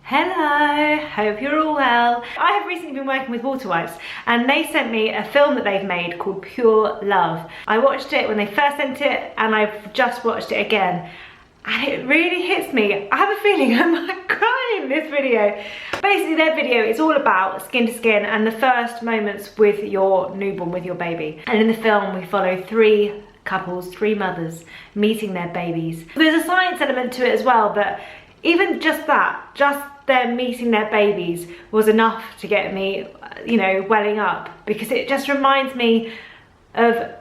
Hello, hope you're all well. I have recently been working with Water Wipes and they sent me a film that they've made called Pure Love. I watched it when they first sent it and I've just watched it again and it really hits me. I have a feeling I might cry in this video. Basically their video is all about skin to skin and the first moments with your newborn, with your baby. And in the film we follow three couples, three mothers meeting their babies. There's a science element to it as well, but even just that, just them meeting their babies was enough to get me, you know, welling up, because it just reminds me of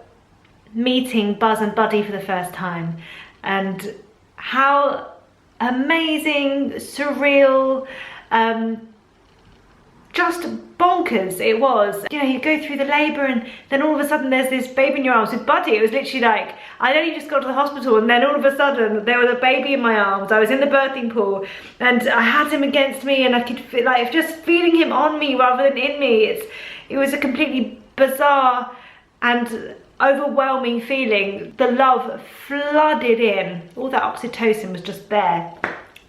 meeting Buzz and Buddy for the first time and how amazing, surreal, just bonkers it was. You know, you go through the labour and then all of a sudden there's this baby in your arms. With Buddy, it was literally like, I'd only just got to the hospital and then all of a sudden there was a baby in my arms. I was in the birthing pool and I had him against me and I could feel, like, just feeling him on me rather than in me. It was a completely bizarre and overwhelming feeling. The love flooded in. All that oxytocin was just there.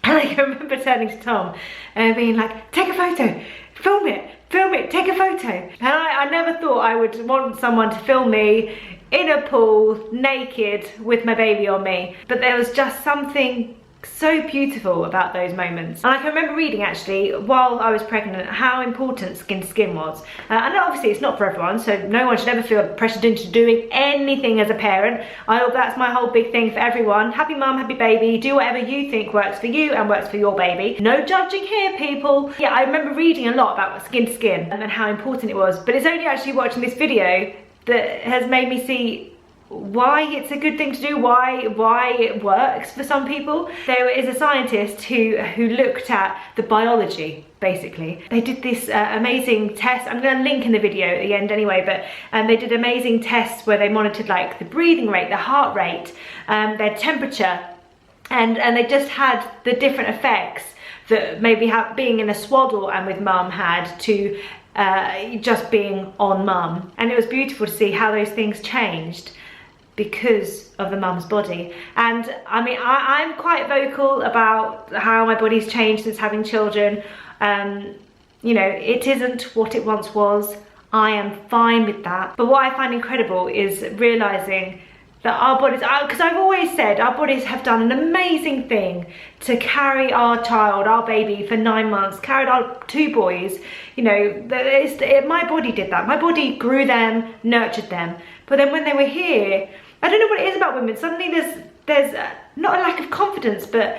And I can remember turning to Tom and being like, take a photo. Film it, take a photo. And I never thought I would want someone to film me in a pool, naked, with my baby on me. But there was just something so beautiful about those moments. And I can remember reading actually while I was pregnant how important skin to skin was. And obviously it's not for everyone, so no one should ever feel pressured into doing anything as a parent. That's my whole big thing for everyone. Happy mum, happy baby. Do whatever you think works for you and works for your baby. No judging here, people. Yeah, I remember reading a lot about skin to skin and how important it was. But it's only actually watching this video that has made me see why it's a good thing to do, why it works for some people. There is a scientist who looked at the biology, basically. They did this amazing test. I'm going to link in the video at the end anyway, but they did amazing tests where they monitored like the breathing rate, the heart rate, their temperature, and they just had the different effects that maybe being in a swaddle and with mum had to just being on mum. And it was beautiful to see how those things changed because of the mum's body. And I mean, I'm quite vocal about how my body's changed since having children. You know, it isn't what it once was. I am fine with that. But what I find incredible is realizing that our bodies, because I've always said our bodies have done an amazing thing to carry our child, our baby, for 9 months, carried our 2 boys. You know, my body did that. My body grew them, nurtured them. But then when they were here, I don't know what it is about women. Suddenly there's not a lack of confidence, but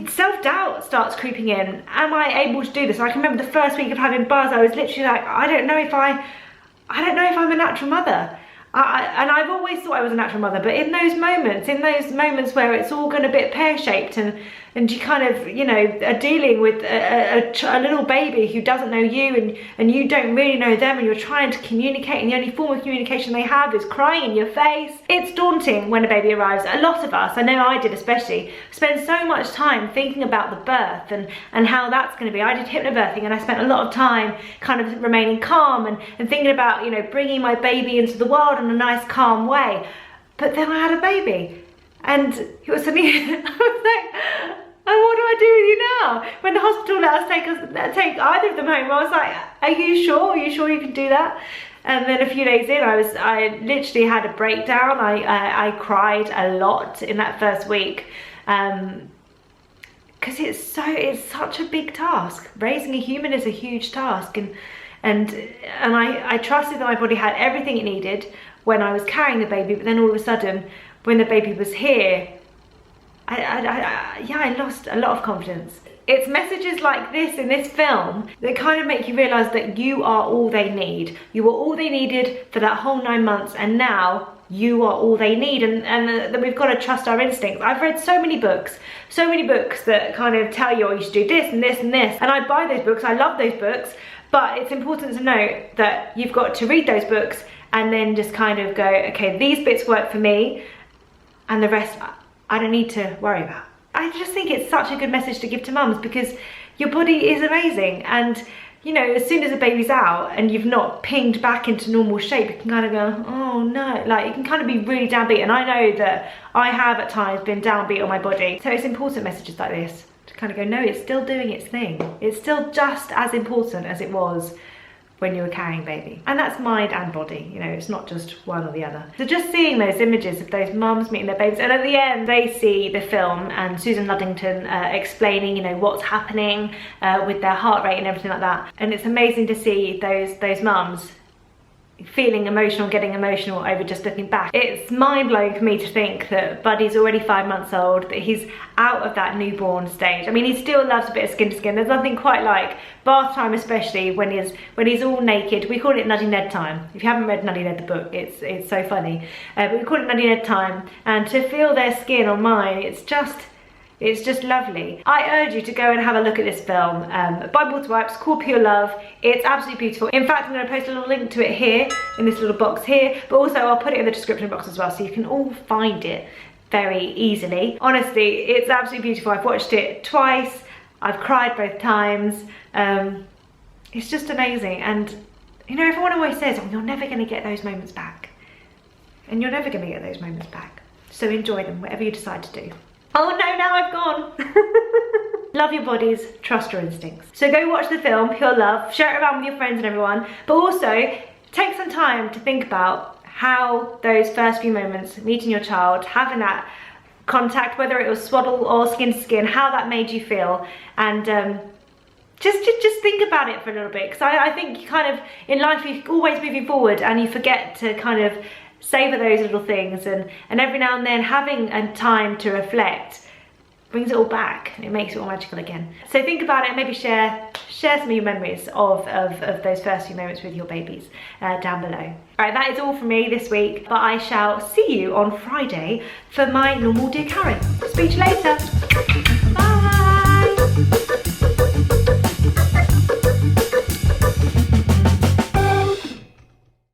self-doubt starts creeping in. Am I able to do this? I can remember the first week of having Buzz, I was literally like, I don't know if I'm a natural mother. And I've always thought I was a natural mother, but in those moments where it's all gone a bit pear-shaped and you kind of, you know, are dealing with a little baby who doesn't know you and you don't really know them, and you're trying to communicate and the only form of communication they have is crying in your face. It's daunting when a baby arrives. A lot of us, I know I did especially, spend so much time thinking about the birth and how that's going to be. I did hypnobirthing and I spent a lot of time kind of remaining calm and thinking about, you know, bringing my baby into the world in a nice calm way. But then I had a baby and it was suddenly, I was like, and what do I do with you now? When the hospital let us take either of them home, I was like, are you sure? Are you sure you can do that? And then a few days in, I literally had a breakdown. I cried a lot in that first week. Because it's such a big task. Raising a human is a huge task, and I trusted that my body had everything it needed when I was carrying the baby, but then all of a sudden, when the baby was here, I lost a lot of confidence. It's messages like this in this film that kind of make you realise that you are all they need. You were all they needed for that whole 9 months, and now you are all they need, and that we've got to trust our instincts. I've read so many books that kind of tell you, oh, you should do this and this and this, and I buy those books, I love those books, but it's important to note that you've got to read those books and then just kind of go, okay, these bits work for me, and the rest I don't need to worry about. I just think it's such a good message to give to mums, because your body is amazing, and you know, as soon as a baby's out and you've not pinged back into normal shape, you can kind of go, oh no, like you can kind of be really downbeat, and I know that I have at times been downbeat on my body. So it's important messages like this to kind of go, no, it's still doing its thing. It's still just as important as it was when you were carrying baby. And that's mind and body, you know, it's not just one or the other. So just seeing those images of those mums meeting their babies, and at the end they see the film and Susan Luddington explaining, you know, what's happening with their heart rate and everything like that. And it's amazing to see those mums feeling emotional, getting emotional over just looking back. It's mind-blowing for me to think that Buddy's already 5 months old, that he's out of that newborn stage. I mean, he still loves a bit of skin to skin. There's nothing quite like bath time, especially when he's all naked. We call it Nuddy Ned time. If you haven't read Nuddy Ned the book, it's so funny. But we call it Nuddy Ned time, and to feel their skin on mine, it's just lovely. I urge you to go and have a look at this film by Water Wipes, called Pure Love. It's absolutely beautiful. In fact, I'm going to post a little link to it here in this little box here, but also I'll put it in the description box as well, so you can all find it very easily. Honestly, it's absolutely beautiful. I've watched it twice. I've cried both times. It's just amazing. And you know, everyone always says, oh, you're never going to get those moments back. And you're never going to get those moments back. So enjoy them, whatever you decide to do. Oh no, now I've gone. Love your bodies, trust your instincts. So go watch the film, Pure Love, share it around with your friends and everyone, but also take some time to think about how those first few moments, meeting your child, having that contact, whether it was swaddle or skin to skin, how that made you feel, and just think about it for a little bit, because I think you kind of, in life, you're always moving forward and you forget to kind of savor those little things, and every now and then having a time to reflect brings it all back and it makes it all magical again. So think about it, maybe share some of your memories of those first few moments with your babies down below. All right, that is all from me this week, but I shall see you on Friday for my normal Dear Karen. Speak to you later.